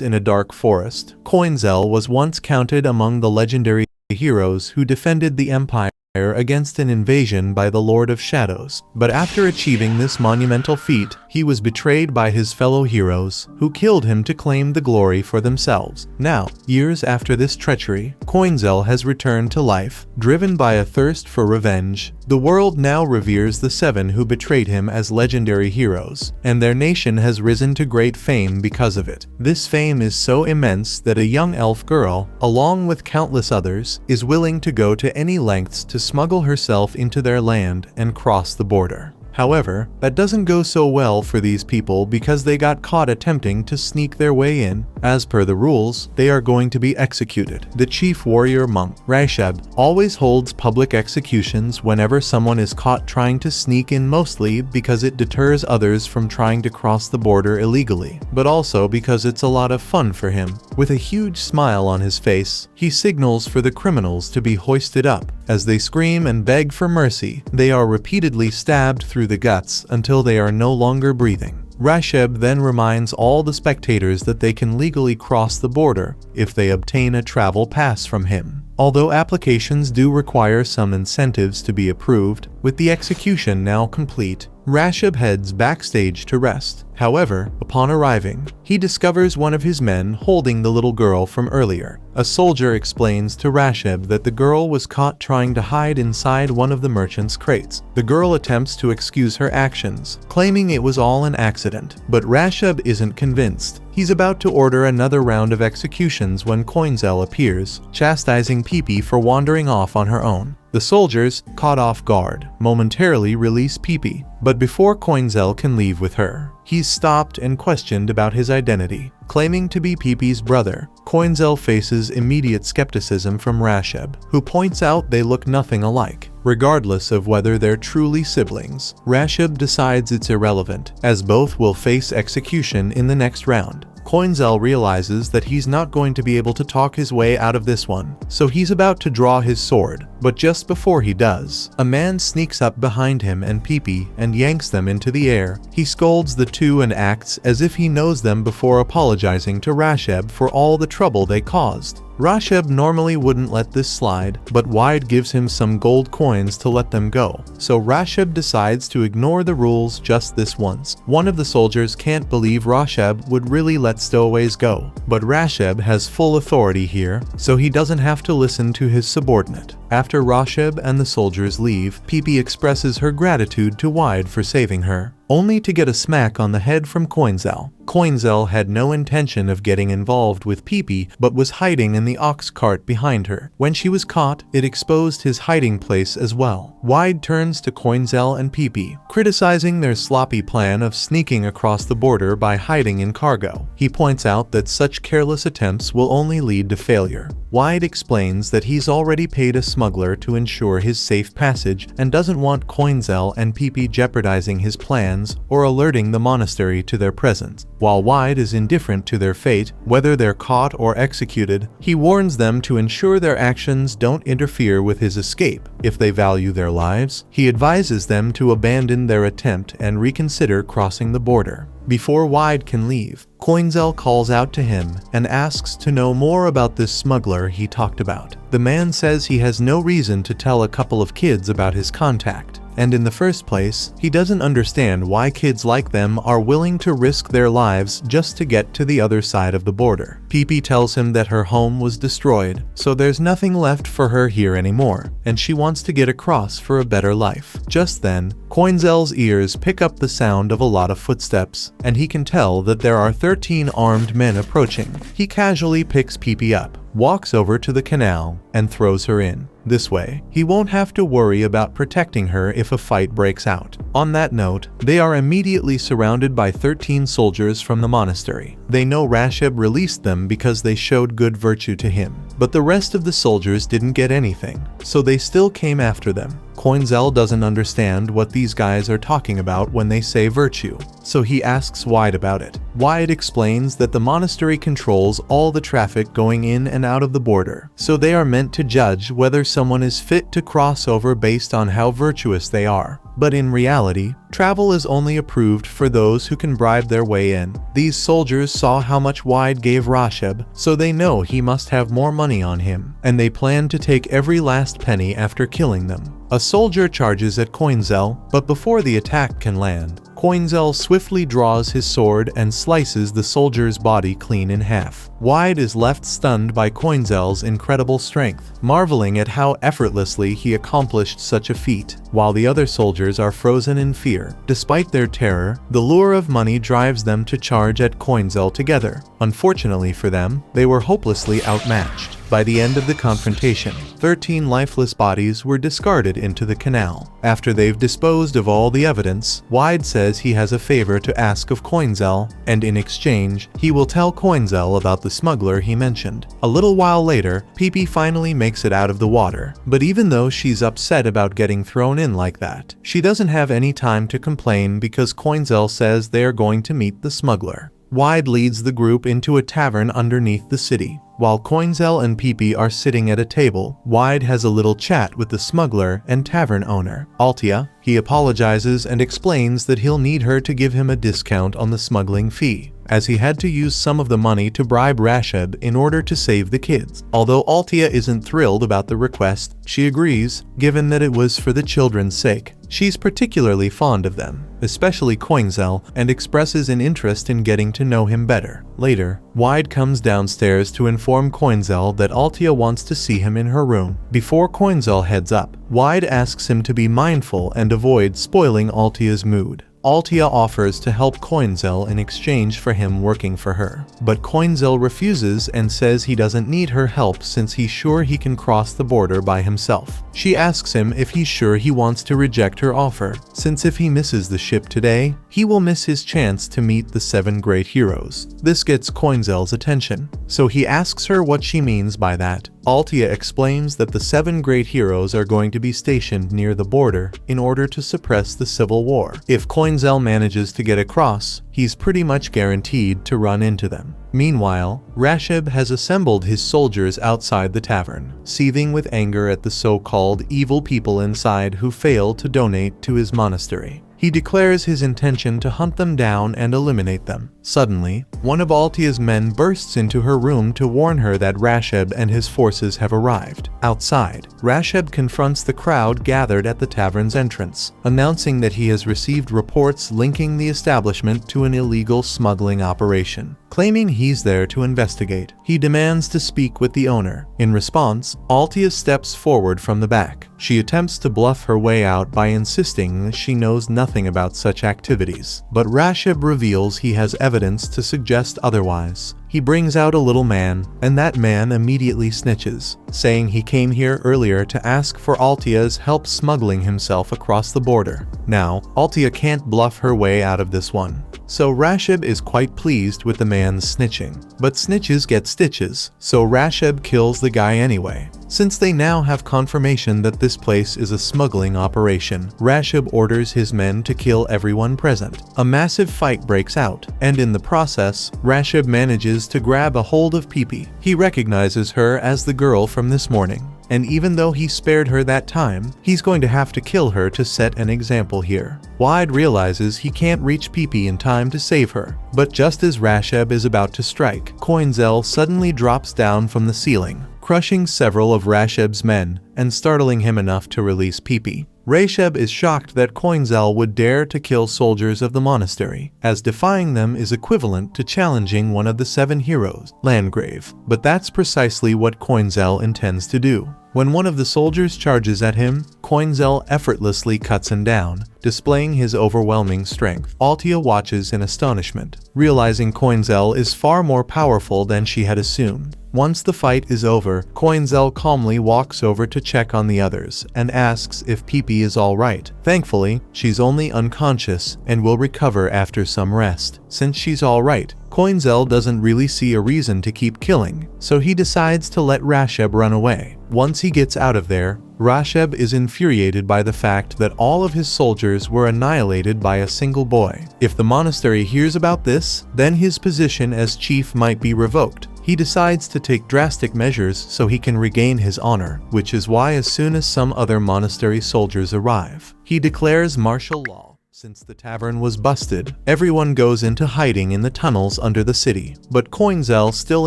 in a dark forest. Coinzel was once counted among the legendary heroes who defended the Empire against an invasion by the Lord of Shadows. But after achieving this monumental feat, he was betrayed by his fellow heroes, who killed him to claim the glory for themselves. Now, years after this treachery, Coinzel has returned to life, driven by a thirst for revenge. The world now reveres the 7 who betrayed him as legendary heroes, and their nation has risen to great fame because of it. This fame is so immense that a young elf girl, along with countless others, is willing to go to any lengths to smuggle herself into their land and cross the border. However, that doesn't go so well for these people because they got caught attempting to sneak their way in. As per the rules, they are going to be executed. The chief warrior monk, Reincarnation, always holds public executions whenever someone is caught trying to sneak in, mostly because it deters others from trying to cross the border illegally, but also because it's a lot of fun for him. With a huge smile on his face, he signals for the criminals to be hoisted up. As they scream and beg for mercy, they are repeatedly stabbed through the guts until they are no longer breathing. Rasheb then reminds all the spectators that they can legally cross the border if they obtain a travel pass from him. Although applications do require some incentives to be approved, with the execution now complete, Rasheb heads backstage to rest. However, upon arriving, he discovers one of his men holding the little girl from earlier. A soldier explains to Rasheb that the girl was caught trying to hide inside one of the merchant's crates. The girl attempts to excuse her actions, claiming it was all an accident, but Rasheb isn't convinced. He's about to order another round of executions when Coinzel appears, chastising Pipi for wandering off on her own. The soldiers, caught off guard, momentarily release Pipi, but before Coinzel can leave with her, he's stopped and questioned about his identity. Claiming to be Pipi's brother, Coinzel faces immediate skepticism from Rasheb, who points out they look nothing alike. Regardless of whether they're truly siblings, Rasheb decides it's irrelevant, as both will face execution in the next round. Coinzel realizes that he's not going to be able to talk his way out of this one, so he's about to draw his sword, but just before he does, a man sneaks up behind him and Pipi and yanks them into the air. He scolds the two and acts as if he knows them before apologizing to Rasheb for all the trouble they caused. Rasheb normally wouldn't let this slide, but Wide gives him some gold coins to let them go, so Rasheb decides to ignore the rules just this once. One of the soldiers can't believe Rasheb would really let stowaways go, but Rasheb has full authority here, so he doesn't have to listen to his subordinate. After Rasheb and the soldiers leave, Pipi expresses her gratitude to Wide for saving her, only to get a smack on the head from Coinzel. Coinzel had no intention of getting involved with Pipi, but was hiding in the ox cart behind her. When she was caught, it exposed his hiding place as well. Wide turns to Coinzel and Pipi, criticizing their sloppy plan of sneaking across the border by hiding in cargo. He points out that such careless attempts will only lead to failure. Wide explains that he's already paid a smuggler to ensure his safe passage and doesn't want Coinzel and Pipi jeopardizing his plans or alerting the monastery to their presence. While Wide is indifferent to their fate, whether they're caught or executed, he warns them to ensure their actions don't interfere with his escape. If they value their lives, he advises them to abandon their attempt and reconsider crossing the border. Before Wide can leave, Coinzel calls out to him and asks to know more about this smuggler he talked about. The man says he has no reason to tell a couple of kids about his contact, and in the first place, he doesn't understand why kids like them are willing to risk their lives just to get to the other side of the border. Pipi tells him that her home was destroyed, so there's nothing left for her here anymore, and she wants to get across for a better life. Just then, Coinzel's ears pick up the sound of a lot of footsteps, and he can tell that there are 13 armed men approaching. He casually picks Pipi up, walks over to the canal, and throws her in. This way, he won't have to worry about protecting her if a fight breaks out. On that note, they are immediately surrounded by 13 soldiers from the monastery. They know Rasheb released them because they showed good virtue to him, but the rest of the soldiers didn't get anything, so they still came after them. Coinzel doesn't understand what these guys are talking about when they say virtue, so he asks Wide about it. Wide explains that the monastery controls all the traffic going in and out of the border, so they are meant to judge whether someone is fit to cross over based on how virtuous they are. But in reality, travel is only approved for those who can bribe their way in. These soldiers saw how much Wide gave Rasheb, so they know he must have more money on him, and they plan to take every last penny after killing them. A soldier charges at Coinzel, but before the attack can land, Coinzel swiftly draws his sword and slices the soldier's body clean in half. Wide is left stunned by Coinzel's incredible strength, marveling at how effortlessly he accomplished such a feat, while the other soldiers are frozen in fear. Despite their terror, the lure of money drives them to charge at Coinzel together. Unfortunately for them, they were hopelessly outmatched. By the end of the confrontation, 13 lifeless bodies were discarded into the canal. After they've disposed of all the evidence, Wide says he has a favor to ask of Coinzel, and in exchange, he will tell Coinzel about the smuggler he mentioned. A little while later, Pepe finally makes it out of the water, but even though she's upset about getting thrown in like that, she doesn't have any time to complain because Coinzel says they are going to meet the smuggler. Wide leads the group into a tavern underneath the city. While Coinzel and Pepe are sitting at a table, Wide has a little chat with the smuggler and tavern owner, Altia. He apologizes and explains that he'll need her to give him a discount on the smuggling fee, as he had to use some of the money to bribe Rasheb in order to save the kids. Although Altia isn't thrilled about the request, she agrees, given that it was for the children's sake. She's particularly fond of them, especially Coinzel, and expresses an interest in getting to know him better. Later, Wide comes downstairs to inform Coinzel that Altia wants to see him in her room. Before Coinzel heads up, Wide asks him to be mindful and avoid spoiling Altia's mood. Altia offers to help Coinzel in exchange for him working for her, but Coinzel refuses and says he doesn't need her help since he's sure he can cross the border by himself. She asks him if he's sure he wants to reject her offer, since if he misses the ship today, he will miss his chance to meet the 7 great heroes. This gets Coinzel's attention, so he asks her what she means by that. Altia explains that the 7 great heroes are going to be stationed near the border in order to suppress the civil war. If Coinzel manages to get across, he's pretty much guaranteed to run into them. Meanwhile, Rasheb has assembled his soldiers outside the tavern, seething with anger at the so-called evil people inside who failed to donate to his monastery. He declares his intention to hunt them down and eliminate them. Suddenly, one of Altia's men bursts into her room to warn her that Rasheb and his forces have arrived. Outside, Rasheb confronts the crowd gathered at the tavern's entrance, announcing that he has received reports linking the establishment to an illegal smuggling operation. Claiming he's there to investigate, he demands to speak with the owner. In response, Altia steps forward from the back. She attempts to bluff her way out by insisting that she knows nothing about such activities, but Rasheb reveals he has evidence to suggest otherwise. He brings out a little man, and that man immediately snitches, saying he came here earlier to ask for Altia's help smuggling himself across the border. Now, Altia can't bluff her way out of this one. So Rasheb is quite pleased with the man's snitching. But snitches get stitches, so Rasheb kills the guy anyway. Since they now have confirmation that this place is a smuggling operation, Rasheb orders his men to kill everyone present. A massive fight breaks out, and in the process, Rasheb manages to grab a hold of Pepe. He recognizes her as the girl from this morning, and even though he spared her that time, he's going to have to kill her to set an example here. Wide realizes he can't reach Pepe in time to save her, but just as Rasheb is about to strike, Coinzel suddenly drops down from the ceiling, crushing several of Rasheb's men and startling him enough to release Pepe. Rasheb is shocked that Coinzel would dare to kill soldiers of the monastery, as defying them is equivalent to challenging one of the 7 heroes, Landgrave. But that's precisely what Coinzel intends to do. When one of the soldiers charges at him, Coinzel effortlessly cuts him down, displaying his overwhelming strength. Altia watches in astonishment, realizing Coinzel is far more powerful than she had assumed. Once the fight is over, Coinzel calmly walks over to check on the others and asks if Pepe is alright. Thankfully, she's only unconscious and will recover after some rest. Since she's alright, Coinzel doesn't really see a reason to keep killing, so he decides to let Rasheb run away. Once he gets out of there, Rasheb is infuriated by the fact that all of his soldiers were annihilated by a single boy. If the monastery hears about this, then his position as chief might be revoked. He decides to take drastic measures so he can regain his honor, which is why as soon as some other monastery soldiers arrive, he declares martial law. Since the tavern was busted, everyone goes into hiding in the tunnels under the city, but Coinzel still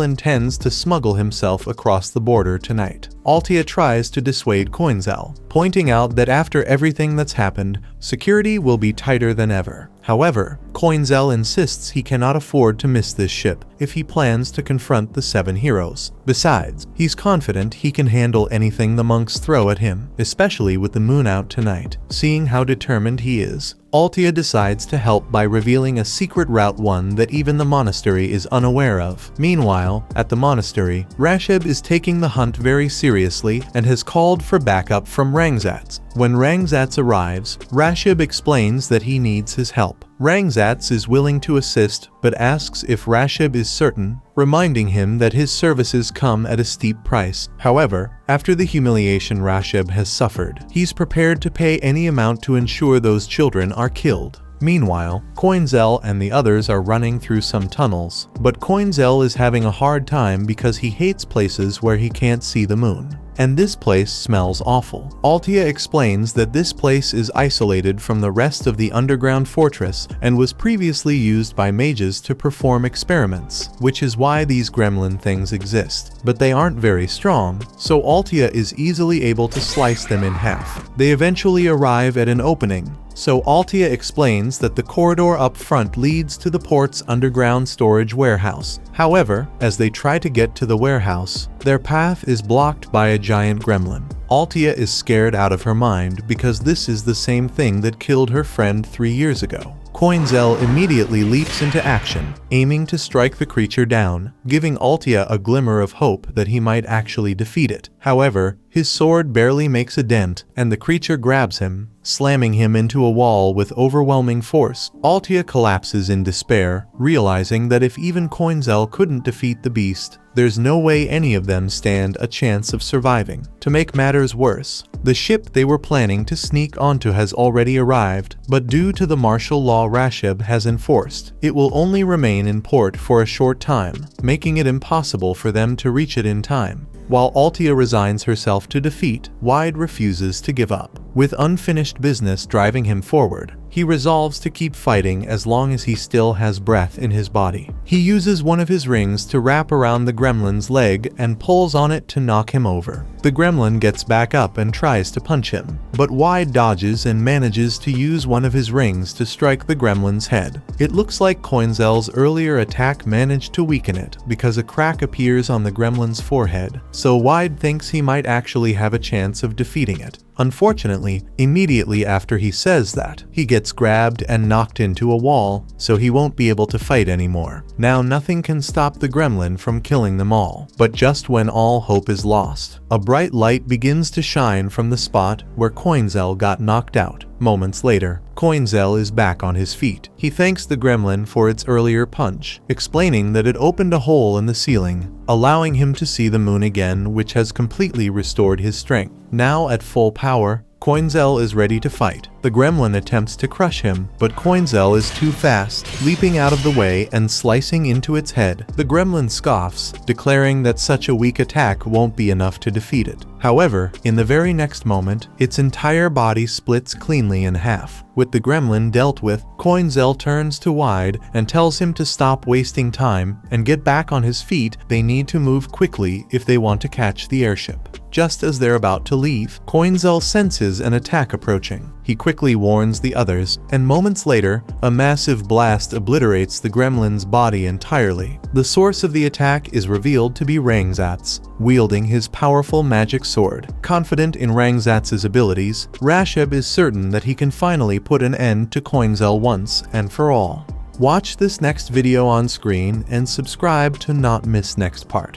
intends to smuggle himself across the border tonight. Altia tries to dissuade Coinzel, pointing out that after everything that's happened, security will be tighter than ever. However, Coinzel insists he cannot afford to miss this ship if he plans to confront the 7 heroes. Besides, he's confident he can handle anything the monks throw at him, especially with the moon out tonight. Seeing how determined he is, Altia decides to help by revealing a secret route, one that even the monastery is unaware of. Meanwhile, at the monastery, Rasheb is taking the hunt very seriously and has called for backup from Rangzats. When Rangzats arrives, Rasheb explains that he needs his help. Rangzats is willing to assist, but asks if Rasheb is certain, reminding him that his services come at a steep price. However, after the humiliation Rasheb has suffered, he's prepared to pay any amount to ensure those children are killed. Meanwhile, Coinzel and the others are running through some tunnels, but Coinzel is having a hard time because he hates places where he can't see the moon. And this place smells awful. Altia explains that this place is isolated from the rest of the underground fortress and was previously used by mages to perform experiments, which is why these gremlin things exist. But they aren't very strong, so Altia is easily able to slice them in half. They eventually arrive at an opening, so Altia explains that the corridor up front leads to the port's underground storage warehouse. However, as they try to get to the warehouse, their path is blocked by a giant gremlin. Altia is scared out of her mind because this is the same thing that killed her friend 3 years ago. Coinzel immediately leaps into action, aiming to strike the creature down, giving Altia a glimmer of hope that he might actually defeat it. However, his sword barely makes a dent, and the creature grabs him, slamming him into a wall with overwhelming force. Altia collapses in despair, realizing that if even Coinzel couldn't defeat the beast, there's no way any of them stand a chance of surviving. To make matters worse, the ship they were planning to sneak onto has already arrived, but due to the martial law Rasheb has enforced, it will only remain in port for a short time, making it impossible for them to reach it in time. While Altia resigns herself to defeat, Wide refuses to give up. With unfinished business driving him forward, he resolves to keep fighting as long as he still has breath in his body. He uses one of his rings to wrap around the gremlin's leg and pulls on it to knock him over. The gremlin gets back up and tries to punch him, but Wide dodges and manages to use one of his rings to strike the gremlin's head. It looks like Coinzel's earlier attack managed to weaken it because a crack appears on the gremlin's forehead, so Wide thinks he might actually have a chance of defeating it. Unfortunately, immediately after he says that, he gets grabbed and knocked into a wall, so he won't be able to fight anymore. Now nothing can stop the gremlin from killing them all. But just when all hope is lost, a bright light begins to shine from the spot where Coinzel got knocked out. Moments later, Coinzel is back on his feet. He thanks the gremlin for its earlier punch, explaining that it opened a hole in the ceiling, allowing him to see the moon again, which has completely restored his strength. Now at full power, Coinzel is ready to fight. The gremlin attempts to crush him, but Coinzel is too fast, leaping out of the way and slicing into its head. The gremlin scoffs, declaring that such a weak attack won't be enough to defeat it. However, in the very next moment, its entire body splits cleanly in half. With the gremlin dealt with, Coinzel turns to Wide and tells him to stop wasting time and get back on his feet. They need to move quickly if they want to catch the airship. Just as they're about to leave, Coinzel senses an attack approaching. He quickly warns the others, and moments later, a massive blast obliterates the gremlin's body entirely. The source of the attack is revealed to be Rangzats, wielding his powerful magic sword. Confident in Rangzats's abilities, Rasheb is certain that he can finally put an end to Coinzel once and for all. Watch this next video on screen and subscribe to not miss next part.